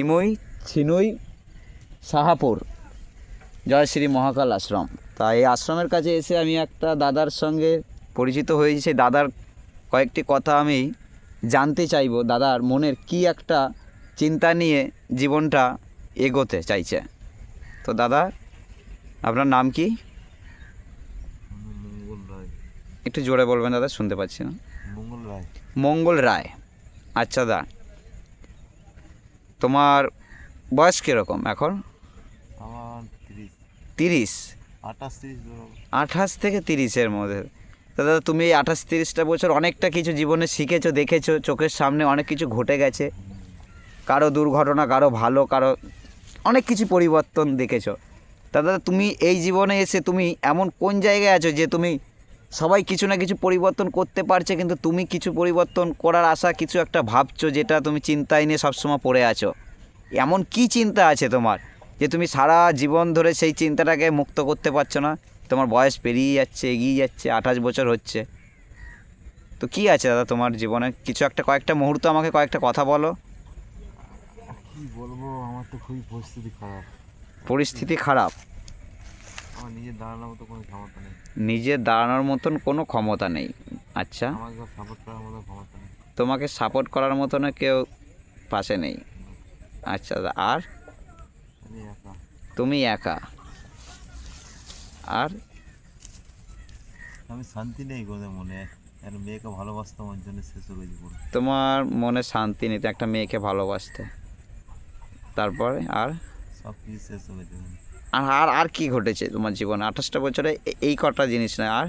নিমই ছিনুই সাহাপুর জয় শ্রী মহাকাল আশ্রম। তা এই আশ্রমের কাছে এসে আমি একটা দাদার সঙ্গে পরিচিত হয়েছি। সেই দাদার কয়েকটি কথা আমি জানতে চাইব, দাদার মনের কি একটা চিন্তা নিয়ে জীবনটা এগোতে চাইছে। তো দাদা, আপনার নাম কি? মঙ্গল রায়। একটু জোরে বলবেন দাদা, শুনতে পাচ্ছি না। মঙ্গল রায়। মঙ্গল রায়। আচ্ছা দা, তোমার বয়স কীরকম এখন? আমার 30। 28 থেকে 30-এর মধ্যে। দাদা, তুমি এই 28-30টা বছর অনেকটা কিছু জীবনে শিখেছো, দেখেছো, চোখের সামনে অনেক কিছু ঘটে গেছে। কারো দুর্ঘটনা, কারো ভালো, কারো অনেক কিছু পরিবর্তন দেখেছো। দাদা, তুমি এই জীবনে এসে তুমি এমন কোন জায়গায় আছো যে তুমি সবাই কিছু না কিছু পরিবর্তন করতে পারছে, কিন্তু তুমি কিছু পরিবর্তন করার আশা কিছু একটা ভাবছো, যেটা তুমি চিন্তায় নিয়ে সবসময় পড়ে আছো? এমন কি চিন্তা আছে তোমার যে তুমি সারা জীবন ধরে সেই চিন্তাটাকে মুক্ত করতে পারছো না? তোমার বয়স পেরিয়ে যাচ্ছে, এগিয়ে যাচ্ছে, 28 বছর হচ্ছে। তো কি আছে দাদা তোমার জীবনে? কিছু একটা কয়েকটা মুহূর্ত আমাকে কয়েকটা কথা বলো। কি বলবো, আমার তো খুবই পরিস্থিতি খারাপ। পরিস্থিতি খারাপ? আমার নিজের দাঁড়ানোর মতো কোনো ক্ষমতা নেই। নিজের দাঁড়ানোর মতন কোনো ক্ষমতা নেই? আচ্ছা, আমাকে সাপোর্ট করার মতো ক্ষমতা নেই। তোমাকে সাপোর্ট করার মতন কেউ পাশে নেই? আচ্ছা দাদা, আর? আমি একা। তুমি একা? আর? আমি শান্তি নেই কোনো মনে। একটা মেয়েকে ভালোবাসতাম, ওর জন্য শেষ হয়ে গেছে পুরো। তোমার মনে শান্তি নেই, একটা মেয়েকে ভালোবাসতে, তারপরে আর? সব কিছু শেষ হয়ে গেছে। আর আর আর কি ঘটেছে তোমার জীবনে 28টা বছরে? এই কটা জিনিস না আর?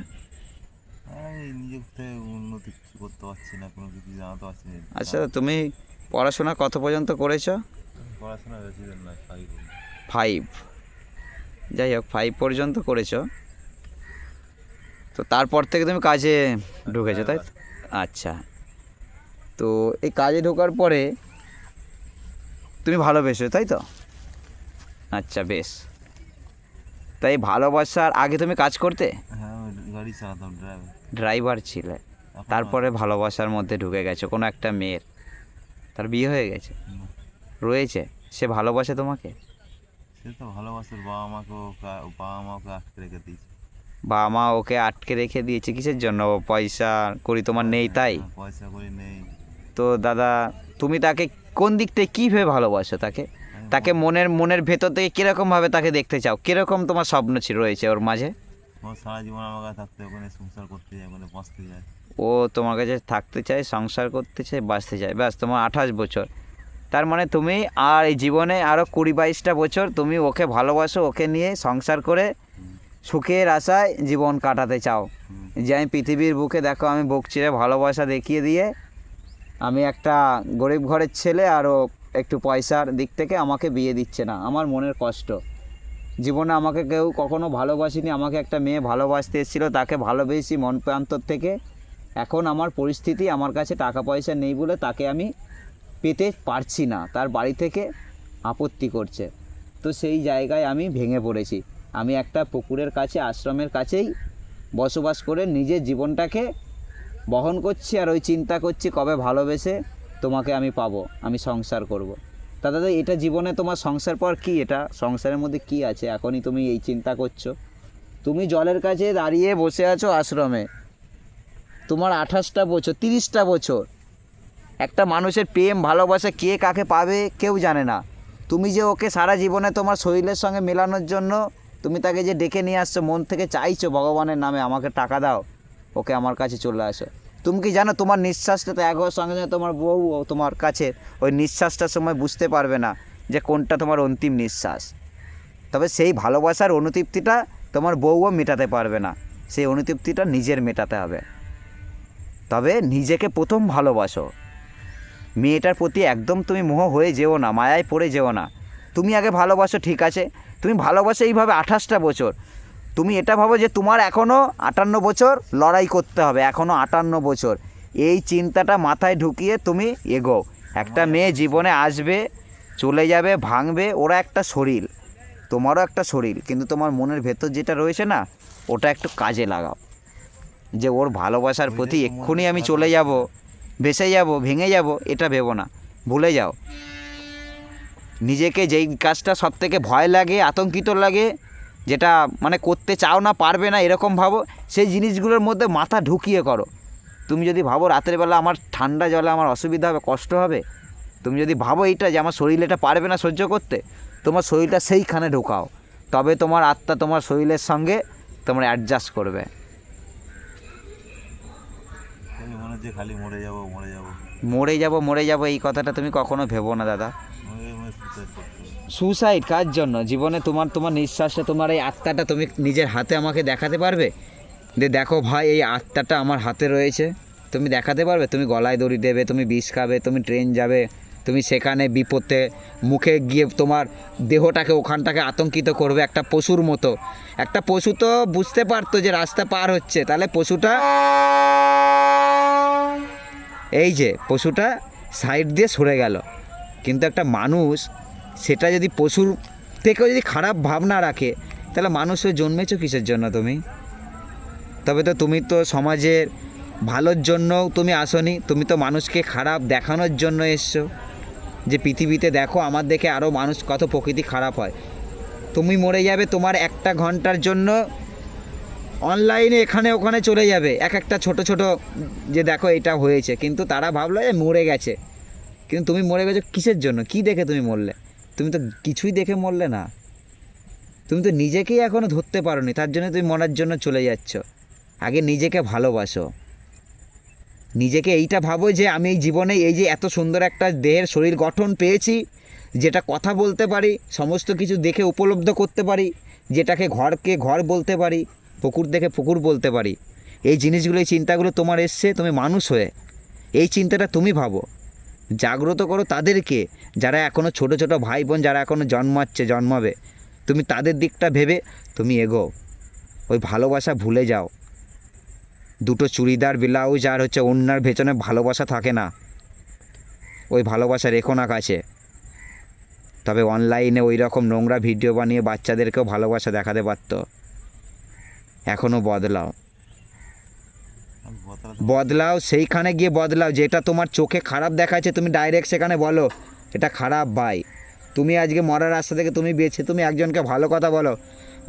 এই নিজের থেকে উন্নতি কিছু করতে পারছি না, কোনো কিছু জানাতে পারছি না। আচ্ছা, তুমি পড়াশোনা কত পর্যন্ত করেছো? পড়াশোনা বেশি দিন না, 5। যাই হোক, 5 পর্যন্ত করেছো। তো তারপর থেকে তুমি কাজে ঢুকেছো, তাই তো? আচ্ছা, তো এই কাজে ঢোকার পরে তুমি ভালোবেসো, তাই তো? আচ্ছা, বেশ। তাই ভালোবাসার আগে তুমি কাজ করতে? হ্যাঁ, গাড়ি চালাতাম, ড্রাইভার ছিলে, তারপরে ভালোবাসার মধ্যে ঢুকে গেছো কোনো একটা মেয়ের। তার বিয়ে হয়ে গেছে? রয়েছে। সে ভালোবাসে তোমাকে? সে তো ভালোবাসার, বাবা মাকে আটকে রেখে দিয়েছে। বাবা মা ওকে আটকে রেখে দিয়েছে কিসের জন্য? পয়সা করি তোমার নেই তাই? পয়সা করি নেই। তো দাদা, তুমি তাকে কোন দিক থেকে কীভাবে ভালোবাসো তাকে? তাকে মনের ভেতর থেকে কীরকমভাবে তাকে দেখতে চাও? কীরকম তোমার স্বপ্ন রয়েছে ওর মাঝে? ও সারা জীবন আমার কাছে থাকতে, ওখানে সংসার করতে যায়, ওখানে বাঁচতে যায়। ও তোমার কাছে থাকতে চায়, সংসার করতে চায়, বাঁচতে চায়। ব্যাস, তোমার 28 বছর। তার মানে তুমি আর এই জীবনে আরও 20-22টা বছর তুমি ওকে ভালোবাসো, ওকে নিয়ে সংসার করে সুখের আশায় জীবন কাটাতে চাও। যে আমি পৃথিবীর বুকে, দেখো, আমি বুক চিরে ভালোবাসা দেখিয়ে দিয়ে আমি একটা গরিব ঘরের ছেলে, আরও একটু পয়সার দিক থেকে আমাকে বিয়ে দিচ্ছে না। আমার মনের কষ্ট। জীবনে আমাকে কেউ কখনো ভালোবাসেনি। আমাকে একটা মেয়ে ভালোবাসতে এসেছিলো, তাকে ভালোবেসেছি মন প্রান্তর থেকে। এখন আমার পরিস্থিতি, আমার কাছে টাকা পয়সা নেই বলে তাকে আমি পেতে পারছি না, তার বাড়ি থেকে আপত্তি করছে। তো সেই জায়গায় আমি ভেঙে পড়েছি। আমি একটা পুকুরের কাছে, আশ্রমের কাছেই বসবাস করে নিজের জীবনটাকে বহন করছি, আর ওই চিন্তা করছি কবে ভালোবেসে তোমাকে আমি পাবো, আমি সংসার করব। দাদা, এটা জীবনে তোমার সংসার পর কি? এটা সংসারের মধ্যে কি আছে এখনই তুমি এই চিন্তা করছো? তুমি জলের কাছে দাঁড়িয়ে বসে আছো আশ্রমে, তোমার 28টা বছর, 30টা বছর। একটা মানুষের প্রেম ভালোবাসা কে কাকে পাবে কেউ জানে না। তুমি যে ওকে সারা জীবনে তোমার শরীরের সঙ্গে মেলানোর জন্য তুমি তাকে যে ডেকে নিয়ে আসছো, মন থেকে চাইছো ভগবানের নামে আমাকে টাকা দাও, ওকে আমার কাছে চলে আসো। তুমি কি জানো তোমার নিঃশ্বাসটা তো এক হওয়ার সঙ্গে সঙ্গে তোমার বউ তোমার কাছে ওই নিঃশ্বাসটার সময় বুঝতে পারবে না যে কোনটা তোমার অন্তিম নিঃশ্বাস। তবে সেই ভালোবাসার অনুতৃপ্তিটা তোমার বউও মেটাতে পারবে না। সেই অনুতৃপ্তিটা নিজের মেটাতে হবে। তবে নিজেকে প্রথম ভালোবাসো। মেয়েটার প্রতি একদম তুমি মোহ হয়ে যেও না, মায়ায় পড়ে যেও না। তুমি আগে ভালোবাসো, ঠিক আছে? তুমি ভালোবাসো এইভাবে 28টা বছর। তুমি এটা ভাবো যে তোমার এখনও 58 বছর লড়াই করতে হবে, এখনও 58 বছর। এই চিন্তাটা মাথায় ঢুকিয়ে তুমি এগোও। একটা মেয়ে জীবনে আসবে, চলে যাবে, ভাঙবে, ওরা একটা শরীর, তোমারও একটা শরীর, কিন্তু তোমার মনের ভেতর যেটা রয়েছে না, ওটা একটু কাজে লাগাও। যে ওর ভালোবাসার প্রতি এক্ষুনি আমি চলে যাব, ভেসে যাব, ভেঙে যাব, এটা ভেবো না, ভুলে যাও। নিজেকে যেই কাজটা সব থেকে ভয় লাগে, আতঙ্কিত লাগে, যেটা মানে করতে চাও না, পারবে না, এরকম ভাবো, সেই জিনিসগুলোর মধ্যে মাথা ঢুকিয়ে করো। তুমি যদি ভাবো রাতের বেলা আমার ঠান্ডা জলে আমার অসুবিধা হবে, কষ্ট হবে, তুমি যদি ভাবো এইটা যে আমার শরীর এটা পারবে না সহ্য করতে, তোমার শরীরটা সেইখানে ঢোকাও, তবে তোমার আত্মা তোমার শরীরের সঙ্গে তোমার অ্যাডজাস্ট করবে। এই মনে হচ্ছে খালি মরে যাব মরে যাব এই কথাটা তুমি কখনো ভেবো না দাদা। সুসাইড করতে হবে। সুসাইড কার জন্য? জীবনে তোমার নিঃশ্বাসে তোমার এই আত্মাটা তুমি নিজের হাতে আমাকে দেখাতে পারবে যে দেখো ভাই এই আত্মাটা আমার হাতে রয়েছে? তুমি দেখাতে পারবে? তুমি গলায় দড়ি দেবে, তুমি বিষ খাবে, তুমি ট্রেন যাবে, তুমি সেখানে বিপদে মুখে গিয়ে তোমার দেহটাকে ওখানটাকে আতঙ্কিত করবে একটা পশুর মতো। একটা পশু তো বুঝতে পারতো যে রাস্তা পার হচ্ছে, তাহলে পশুটা এই যে পশুটা সাইড দিয়ে সরে গেল। কিন্তু একটা মানুষ সেটা যদি পশুর থেকেও যদি খারাপ ভাবনা রাখে, তাহলে মানুষ হয়ে জন্মেছো কিসের জন্য তুমি? তবে তো তুমি তো সমাজের ভালোর জন্যও তুমি আসনি, তুমি তো মানুষকে খারাপ দেখানোর জন্য এসছো যে পৃথিবীতে দেখো আমার দেখে আরও মানুষ কত প্রকৃতি খারাপ হয়। তুমি মরে যাবে, তোমার একটা ঘন্টার জন্য অনলাইনে এখানে ওখানে চলে যাবে একটা ছোট ছোট যে দেখো এটা হয়েছে, কিন্তু তারা ভাবলো যে মরে গেছে। কিন্তু তুমি মরে গেছো কিসের জন্য? কি দেখে তুমি মরলে? তুমি তো কিছুই দেখে মরলে না, তুমি তো নিজেকেই এখনও ধরতে পারোনি, তার জন্য তুমি মরার জন্য চলে যাচ্ছ। আগে নিজেকে ভালোবাসো, নিজেকে এইটা ভাবো যে আমি এই জীবনে এই যে এত সুন্দর একটা দেহের শরীর গঠন পেয়েছি, যেটা কথা বলতে পারি, সমস্ত কিছু দেখে উপলব্ধ করতে পারি, যেটাকে ঘরকে ঘর বলতে পারি, পুকুর দেখে পুকুর বলতে পারি, এই জিনিসগুলো এই চিন্তাগুলো তোমার এসছে তুমি মানুষ হয়ে। এই চিন্তাটা তুমি ভাবো, জাগ্রত করো তাদেরকে যারা এখনও ছোট ছোট ভাই বোন যারা এখনও জন্মাবে, তুমি তাদের দিকটা ভেবে তুমি এগো। ওই ভালোবাসা ভুলে যাও। দুটো চুড়িদার ব্লাউজ আর হচ্ছে ওড়নার ভেতরে ভালোবাসা থাকে না, ওই ভালোবাসা রেখো না কাছে। তবে অনলাইনে ওই রকম নোংরা ভিডিও বানিয়ে বাচ্চাদেরকেও ভালোবাসা দেখাতে পারতো। এখনও বদলাও, আমি বদলাও, সেইখানে গিয়ে বদলাও যেটা তোমার চোখে খারাপ দেখাচ্ছে, তুমি ডাইরেক্ট সেখানে বলো এটা খারাপ ভাই। তুমি আজকে মরার রাস্তা থেকে তুমি বেছে তুমি একজনকে ভালো কথা বলো,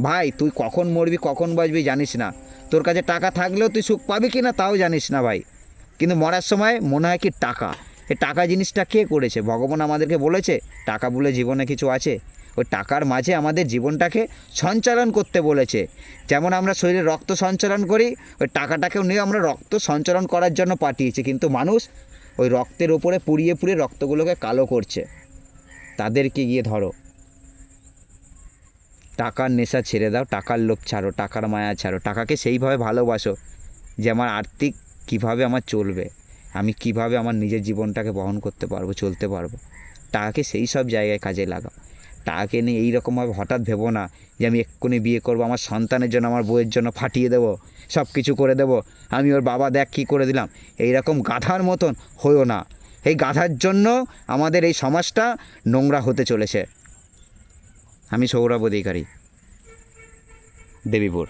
ভাই তুই কখন মরবি কখন বাঁচবি জানিস না, তোর কাছে টাকা থাকলেও তুই সুখ পাবি কি না তাও জানিস না ভাই, কিন্তু মরার সময় মনে হয় কি টাকা, এই টাকা জিনিসটা কে করেছে? ভগবান আমাদেরকে বলেছে টাকা বলে জীবনে কিছু আছে? ওই টাকার মাঝে আমাদের জীবনটাকে সঞ্চালন করতে বলেছে। যেমন আমরা শরীরে রক্ত সঞ্চালন করি, ওই টাকাটাকেও নিয়ে আমরা রক্ত সঞ্চালন করার জন্য পাঠিয়েছি, কিন্তু মানুষ ওই রক্তের ওপরে পুড়িয়ে পুড়িয়ে রক্তগুলোকে কালো করছে। তাদেরকে গিয়ে ধরো, টাকার নেশা ছেড়ে দাও, টাকার লোভ ছাড়ো, টাকার মায়া ছাড়ো, টাকাকে সেইভাবে ভালোবাসো যে আমার আর্থিক কিভাবে আমার চলবে, আমি কিভাবে আমার নিজের জীবনটাকে বহন করতে পারবো, চলতে পারবো। টাকাকে সেই সব জায়গায় কাজে লাগাও। টাকাকে নিয়ে এইরকমভাবে হঠাৎ ভেবো না যে আমি এক্ষুনি বিয়ে করবো, আমার সন্তানের জন্য আমার বউয়ের জন্য ফাটিয়ে দেবো, সব কিছু করে দেবো, আমি ওর বাবা দেখ কী করে দিলাম, এইরকম গাধার মতন হইও না। এই গাধার জন্য আমাদের এই সমাজটা নোংরা হতে চলেছে। আমি সৌরভ অধিকারী, দেবীপুর।